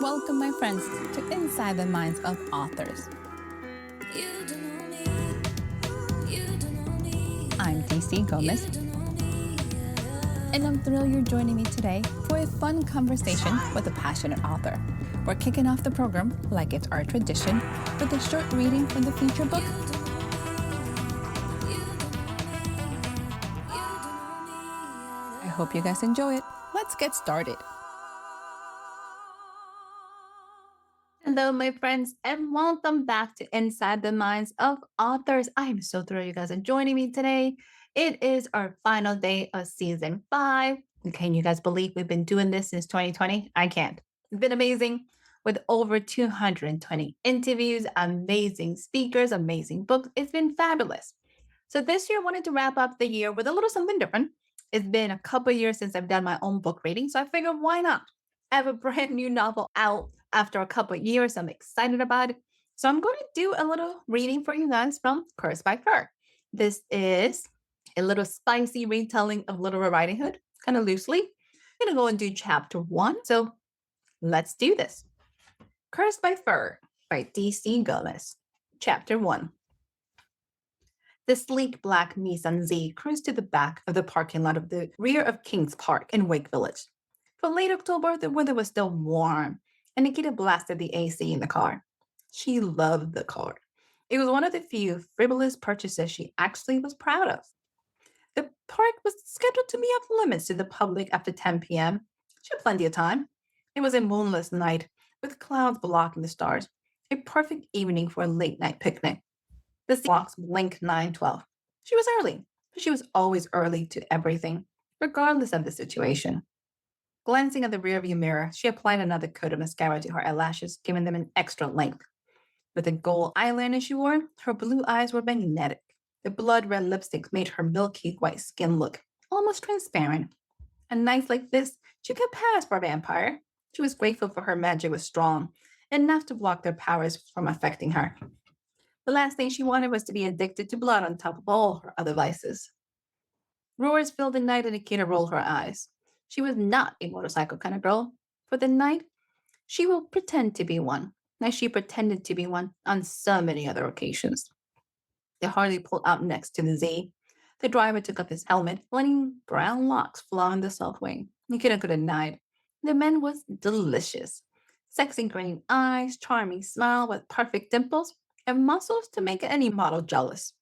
Welcome, my friends, to Inside the Minds of Authors. I'm DC Gomez, and I'm thrilled you're joining me today for a fun conversation with a passionate author. We're kicking off the program, like it's our tradition, with a short reading from the feature book. I hope you guys enjoy it. Let's get started. Hello, my friends, and welcome back to Inside the Minds of Authors. I am so thrilled you guys are joining me today. It is our final day of season 5. Can you guys believe we've been doing this since 2020? I can't. It's been amazing with over 220 interviews, amazing speakers, amazing books. It's been fabulous. So this year, I wanted to wrap up the year with a little something different. It's been a couple years since I've done my own book reading, so I figured why not? I have a brand new novel out after a couple years. I'm excited about it. So I'm going to do a little reading for you guys from Cursed by Fur. This is a little spicy retelling of Little Red Riding Hood, kind of loosely. I'm going to go and do chapter 1. So let's do this. Cursed by Fur by DC Gomez. Chapter 1. The sleek black Nissan Z cruised to the back of the parking lot of the rear of Kings Park in Wake Village. For late October, the weather was still warm, and Nikita blasted the AC in the car. She loved the car. It was one of the few frivolous purchases she actually was proud of. The park was scheduled to be off limits to the public after 10 p.m. She had plenty of time. It was a moonless night with clouds blocking the stars, a perfect evening for a late night picnic. The clocks blinked 9:12. She was early, but she was always early to everything, regardless of the situation. Glancing at the rearview mirror, she applied another coat of mascara to her eyelashes, giving them an extra length. With the gold eyeliner she wore, her blue eyes were magnetic. The blood red lipstick made her milky white skin look almost transparent. A night like this, she could pass for a vampire. She was grateful for her magic was strong, enough to block their powers from affecting her. The last thing she wanted was to be addicted to blood on top of all her other vices. Roars filled the night and Nikita rolled her eyes. She was not a motorcycle kind of girl. For the night, she will pretend to be one, as she pretended to be one on so many other occasions. The Harley pulled out next to the Z. The driver took off his helmet, letting brown locks fly on the south wing. Nikita could have denied. The man was delicious. Sexy green eyes, charming smile with perfect dimples, and muscles to make any model jealous.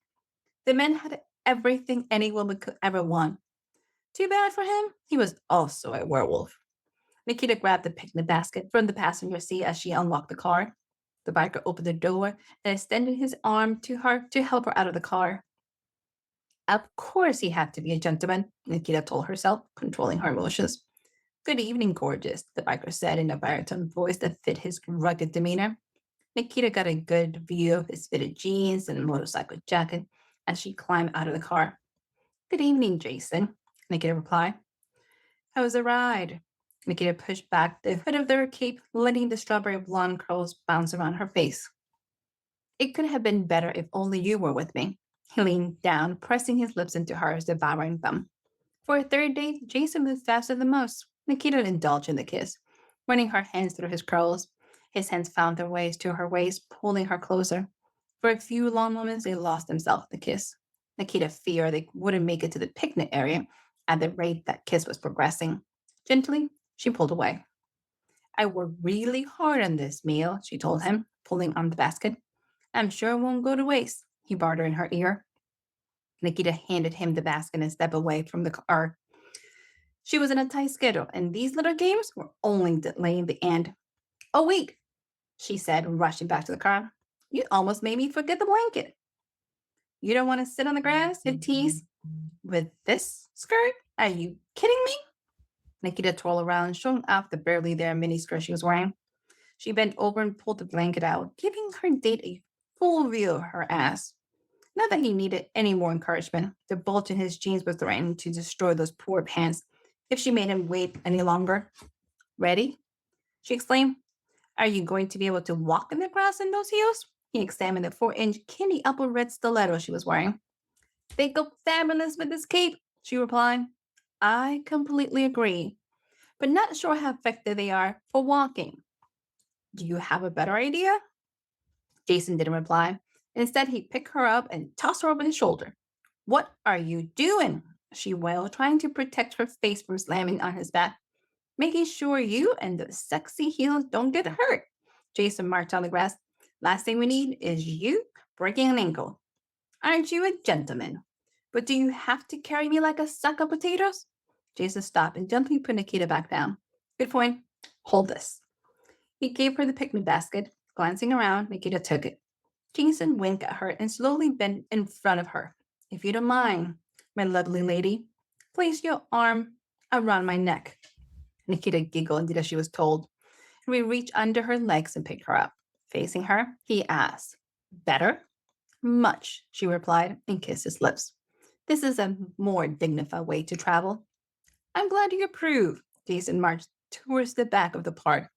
The man had everything any woman could ever want. Too bad for him, he was also a werewolf. Nikita grabbed the picnic basket from the passenger seat as she unlocked the car. The biker opened the door and extended his arm to her to help her out of the car. Of course, he had to be a gentleman, Nikita told herself, controlling her emotions. Good evening, gorgeous, the biker said in a baritone voice that fit his rugged demeanor. Nikita got a good view of his fitted jeans and motorcycle jacket as she climbed out of the car. Good evening, Jason, Nikita replied. How was the ride? Nikita pushed back the hood of their cape, letting the strawberry blonde curls bounce around her face. It could have been better if only you were with me. He leaned down, pressing his lips into hers, devouring them. For a third date, Jason moved faster than most. Nikita indulged in the kiss, running her hands through his curls. His hands found their ways to her waist, pulling her closer. For a few long moments, they lost themselves in the kiss. Nikita feared they wouldn't make it to the picnic area at the rate that kiss was progressing. Gently, she pulled away. I worked really hard on this meal, she told him, pulling on the basket. I'm sure it won't go to waste, he bartered in her ear. Nikita handed him the basket and stepped away from the car. She was in a tight schedule, and these little games were only delaying the end. Oh, wait, she said, rushing back to the car. You almost made me forget the blanket. You don't want to sit on the grass? He teased. With this skirt? Are you kidding me? Nikita twirled around, showing off the barely there miniskirt she was wearing. She bent over and pulled the blanket out, giving her date a full view of her ass. Not that he needed any more encouragement. The bulge in his jeans was threatening to destroy those poor pants if she made him wait any longer. Ready? She exclaimed. Are you going to be able to walk in the grass in those heels? He examined the 4-inch candy apple red stiletto she was wearing. They go fabulous with this cape, she replied. I completely agree, but not sure how effective they are for walking. Do you have a better idea? Jason didn't reply. Instead, he picked her up and tossed her over his shoulder. What are you doing? She wailed, trying to protect her face from slamming on his back. Making sure you and the sexy heels don't get hurt. Jason marched on the grass. Last thing we need is you breaking an ankle. Aren't you a gentleman? But do you have to carry me like a sack of potatoes? Jason stopped and gently put Nikita back down. Good point. Hold this. He gave her the picnic basket. Glancing around, Nikita took it. Jason winked at her and slowly bent in front of her. If you don't mind, my lovely lady, place your arm around my neck. Nikita giggled and did as she was told. We reached under her legs and picked her up. Facing her, he asked, Better? Much, she replied and kissed his lips. This is a more dignified way to travel. I'm glad you approve. Jason marched towards the back of the park.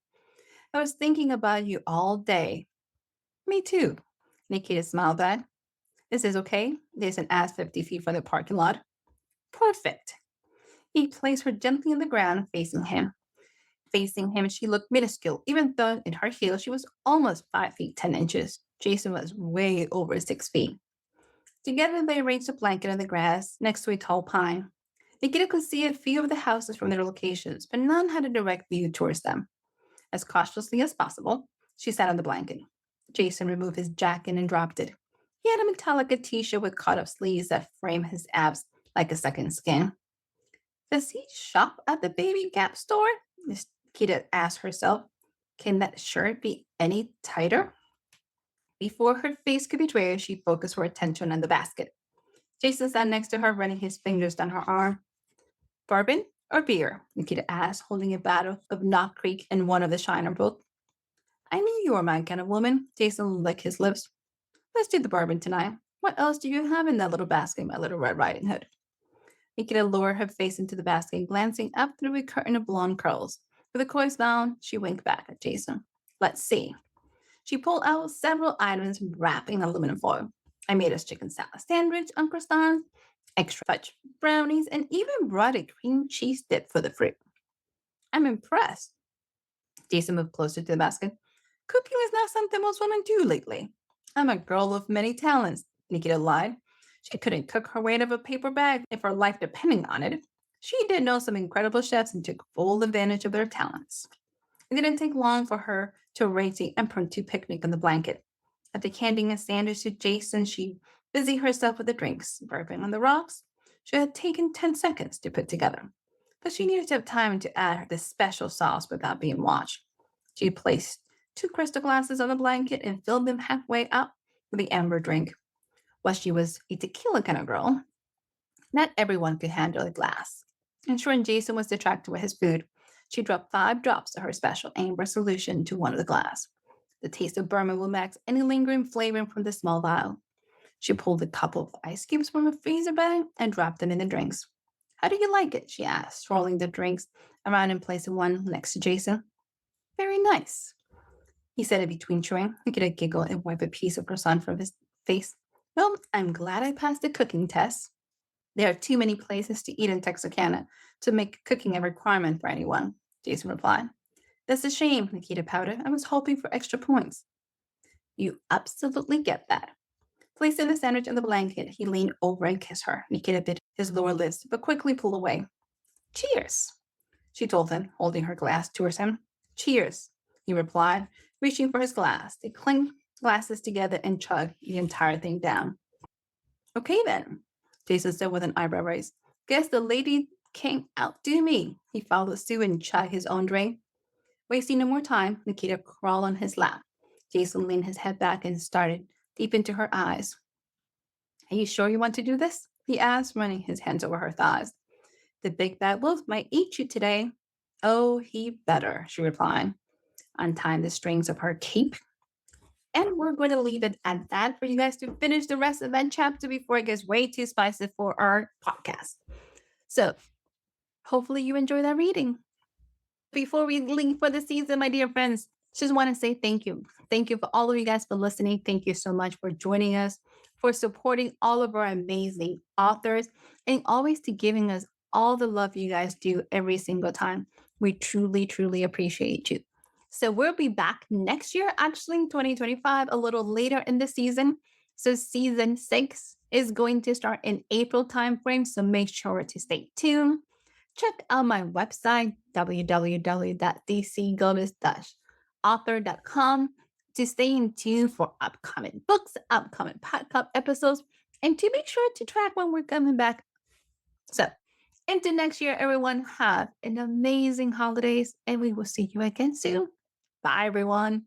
I was thinking about you all day. Me too. Nikita smiled back. Is this okay? Jason asked 50 feet from the parking lot. Perfect. He placed her gently on the ground, facing him. Facing him, she looked minuscule, even though in her heels she was almost 5 feet 10 inches. Jason was way over 6 feet. Together, they arranged a blanket on the grass next to a tall pine. Nikita could see a few of the houses from their locations, but none had a direct view towards them. As cautiously as possible, she sat on the blanket. Jason removed his jacket and dropped it. He had a metallic t shirt with cut off sleeves that framed his abs like a second skin. Does he shop at the Baby Gap store? Nikita asked herself. Can that shirt be any tighter? Before her face could betray her, she focused her attention on the basket. Jason sat next to her, running his fingers down her arm. Bourbon or beer? Nikita asked, holding a bottle of Knock Creek and one of the Shiner both. I knew you were my kind of woman. Jason licked his lips. Let's do the bourbon tonight. What else do you have in that little basket, my little Red Riding Hood? Nikita lowered her face into the basket, glancing up through a curtain of blonde curls. With a coy smile, she winked back at Jason. Let's see. She pulled out several items wrapped in aluminum foil. I made us chicken salad sandwich on croissants, extra fudge brownies, and even brought a cream cheese dip for the fruit. I'm impressed. Jason moved closer to the basket. Cooking is not something most women do lately. I'm a girl of many talents, Nikita lied. She couldn't cook her weight of a paper bag if her life depended on it. She did know some incredible chefs and took full advantage of their talents. It didn't take long for her to arrange the impromptu picnic on the blanket. After handing a sandwich to Jason, she busied herself with the drinks. Bourbon on the rocks. She had taken 10 seconds to put together, but she needed to have time to add the special sauce without being watched. She placed 2 crystal glasses on the blanket and filled them halfway up with the amber drink. While she was a tequila kind of girl, not everyone could handle a glass. Ensuring Jason was distracted with his food, she dropped 5 drops of her special amber solution into one of the glass. The taste of bourbon will max any lingering flavor from the small vial. She pulled a couple of ice cubes from a freezer bag and dropped them in the drinks. How do you like it? She asked, swirling the drinks around and placing one next to Jason. Very nice, he said it between chewing. He could have giggled and wipe a piece of croissant from his face. Well, I'm glad I passed the cooking test. There are too many places to eat in Texarkana to make cooking a requirement for anyone, Jason replied. That's a shame, Nikita pouted. I was hoping for extra points. You absolutely get that. Placing the sandwich on the blanket, he leaned over and kissed her. Nikita bit his lower lips, but quickly pulled away. Cheers, she told him, holding her glass towards him. Cheers, he replied, reaching for his glass. They clinked glasses together and chugged the entire thing down. Okay then, Jason said with an eyebrow raise. Guess the lady can't outdo me. He followed suit and chugged his own drink. Wasting no more time, Nikita crawled on his lap. Jason leaned his head back and started deep into her eyes. Are you sure you want to do this? He asked, running his hands over her thighs. The big bad wolf might eat you today. Oh, he better, she replied, untying the strings of her cape. And we're going to leave it at that for you guys to finish the rest of that chapter before it gets way too spicy for our podcast. So, hopefully, you enjoy that reading. Before we leave for the season, my dear friends, just want to say thank you. Thank you for all of you guys for listening. Thank you so much for joining us, for supporting all of our amazing authors, and always to giving us all the love you guys do every single time. We truly, truly appreciate you. So we'll be back next year, actually in 2025, a little later in the season. So season 6 is going to start in April timeframe. So make sure to stay tuned. Check out my website, www.dcgomez-author.com, to stay in tune for upcoming books, upcoming podcast episodes, and to make sure to track when we're coming back. So into next year, everyone, have an amazing holidays, and we will see you again soon. Bye, everyone.